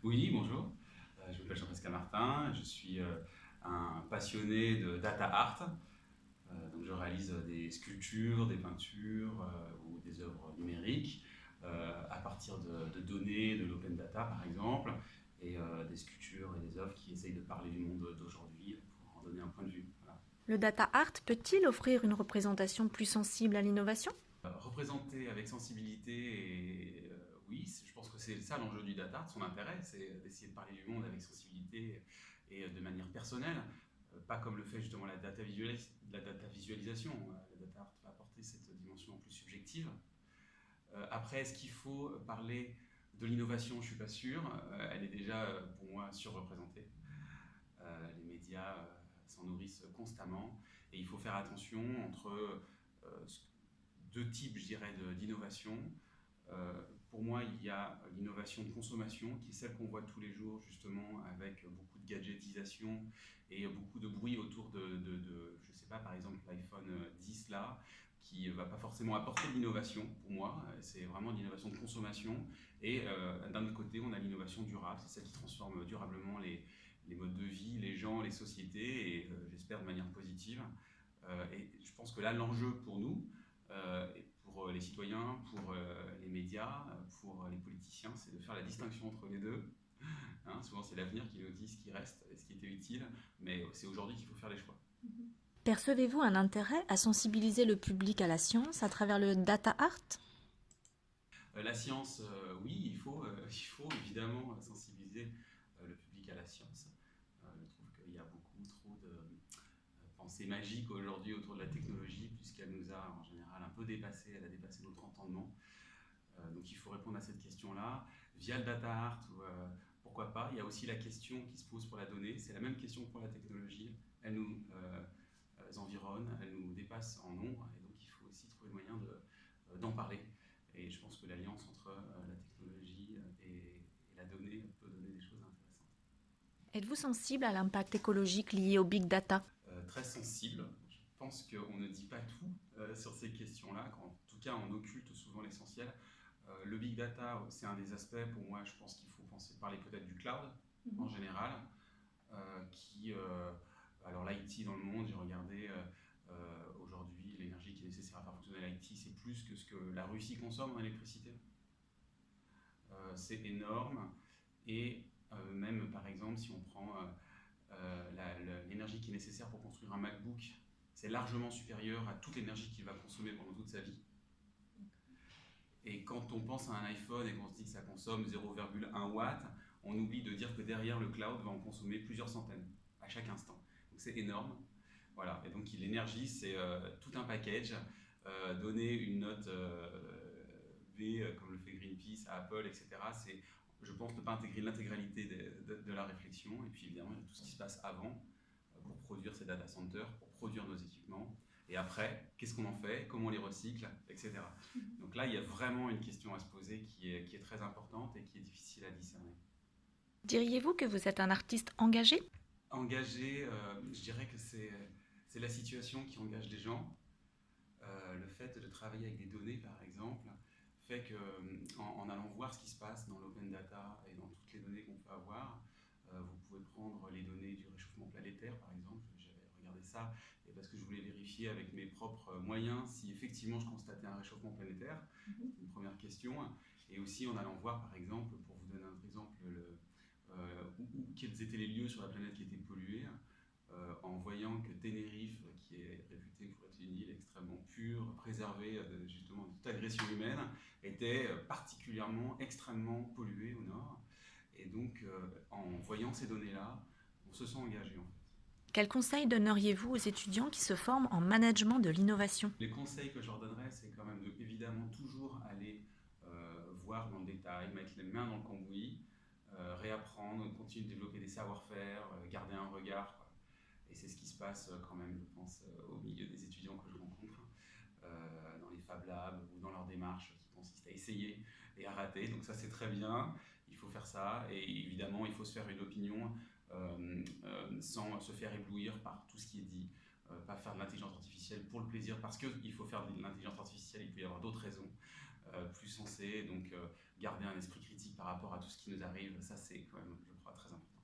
Oui, bonjour. Je m'appelle Jean-Pascal Martin. Je suis un passionné de data art. Donc je réalise des sculptures, des peintures ou des œuvres numériques à partir de données de l'open data par exemple, et des sculptures et des œuvres qui essayent de parler du monde d'aujourd'hui pour en donner un point de vue. Voilà. Le data art peut-il offrir une représentation plus sensible à l'innovation? Représenter avec sensibilité, et oui, je pense que c'est ça l'enjeu du data art, son intérêt, c'est d'essayer de parler du monde avec sensibilité et de manière personnelle, pas comme le fait justement la data visualisation. La data art va apporter cette dimension plus subjective. Après, est-ce qu'il faut parler de l'innovation? Je ne suis pas sûr. Elle est déjà, pour moi, surreprésentée. Les médias s'en nourrissent constamment et il faut faire attention entre deux types, je dirais, d'innovation. Pour moi, il y a l'innovation de consommation, qui est celle qu'on voit tous les jours, justement, avec beaucoup de gadgetisation et beaucoup de bruit autour je ne sais pas, par exemple, l'iPhone 10, là, qui ne va pas forcément apporter de l'innovation, pour moi. C'est vraiment de l'innovation de consommation. Et d'un autre côté, on a l'innovation durable, c'est celle qui transforme durablement les modes de vie, les gens, les sociétés, et j'espère de manière positive. Et je pense que là, l'enjeu pour nous, et pour les citoyens, pour les médias, pour les politiciens, c'est de faire la distinction entre les deux. Hein, souvent, c'est l'avenir qui nous dit ce qui reste et ce qui était utile, mais c'est aujourd'hui qu'il faut faire les choix. Percevez-vous un intérêt à sensibiliser le public à la science à travers le data art? La science, oui, il faut évidemment sensibiliser le public à la science. Je trouve qu'il y a beaucoup trop de pensée magique aujourd'hui autour de la technologie, puisqu'elle nous a en général un peu dépassé, elle a dépassé notre entendement. Donc il faut répondre à cette question-là via le data art, ou pourquoi pas. Il y a aussi la question qui se pose pour la donnée, c'est la même question que pour la technologie. Elle nous environne, elle nous dépasse en nombre, et donc il faut aussi trouver le moyen d'en parler. Et je pense que l'alliance entre la technologie et la donnée peut donner des choses intéressantes. Êtes-vous sensible à l'impact écologique lié au big data? Très sensible. Je pense qu'on ne dit pas tout sur ces questions-là, en tout cas on occulte souvent l'essentiel. Le big data, c'est un des aspects. Pour moi, je pense qu'il faut parler peut-être du cloud en général, qui, alors l'IT dans le monde, j'ai regardé aujourd'hui l'énergie qui est nécessaire à faire fonctionner l'IT, c'est plus que ce que la Russie consomme en électricité. C'est énorme. Et même par exemple, si on prend l'énergie qui est nécessaire pour construire un MacBook, c'est largement supérieur à toute l'énergie qu'il va consommer pendant toute sa vie. Et quand on pense à un iPhone et qu'on se dit que ça consomme 0,1 watt, on oublie de dire que derrière le cloud va en consommer plusieurs centaines à chaque instant. Donc c'est énorme. Voilà. Et donc l'énergie, c'est tout un package. Donner une note B comme le fait Greenpeace à Apple, etc. C'est, je pense, ne pas intégrer l'intégralité de la réflexion. Et puis évidemment, il y a tout ce qui se passe avant pour produire ces data centers, pour produire nos équipements. Et après, qu'est-ce qu'on en fait, comment on les recycle, etc. Donc là, il y a vraiment une question à se poser qui est très importante et qui est difficile à discerner. Diriez-vous que vous êtes un artiste engagé? Engagé, je dirais que c'est la situation qui engage des gens. Le fait de travailler avec des données, par exemple, fait qu'en allant voir ce qui se passe dans l'open data et dans toutes les données qu'on peut avoir, vous pouvez prendre les données du réchauffement planétaire, par exemple. J'avais regardé ça et parce que je voulais vérifier avec mes propres moyens si effectivement je constatais un réchauffement planétaire. C'était une première question. Et aussi en allant voir, par exemple, pour vous donner un exemple, quels étaient les lieux sur la planète qui étaient pollués, en voyant que Tenerife, qui est réputée pour être une île extrêmement pure, préservée justement de toute agression humaine, était particulièrement extrêmement polluée au nord. Et donc, en voyant ces données-là, on se sent engagé en fait. Quels conseils donneriez-vous aux étudiants qui se forment en management de l'innovation? Les conseils que je leur donnerais, c'est quand même de évidemment toujours aller voir dans le détail, mettre les mains dans le cambouis, réapprendre, continuer de développer des savoir-faire, garder un regard, quoi. Et c'est ce qui se passe quand même, je pense, au milieu des étudiants que je rencontre, dans les Fab Labs ou dans leur démarche qui consiste à essayer et à rater. Donc ça, c'est très bien, il faut faire ça. Et évidemment, il faut se faire une opinion sans se faire éblouir par tout ce qui est dit. Pas faire de l'intelligence artificielle pour le plaisir, parce qu'il faut faire de l'intelligence artificielle, il peut y avoir d'autres raisons plus sensées. Donc garder un esprit critique par rapport à tout tout ce qui nous arrive. Ça, c'est quand même, je crois, très important.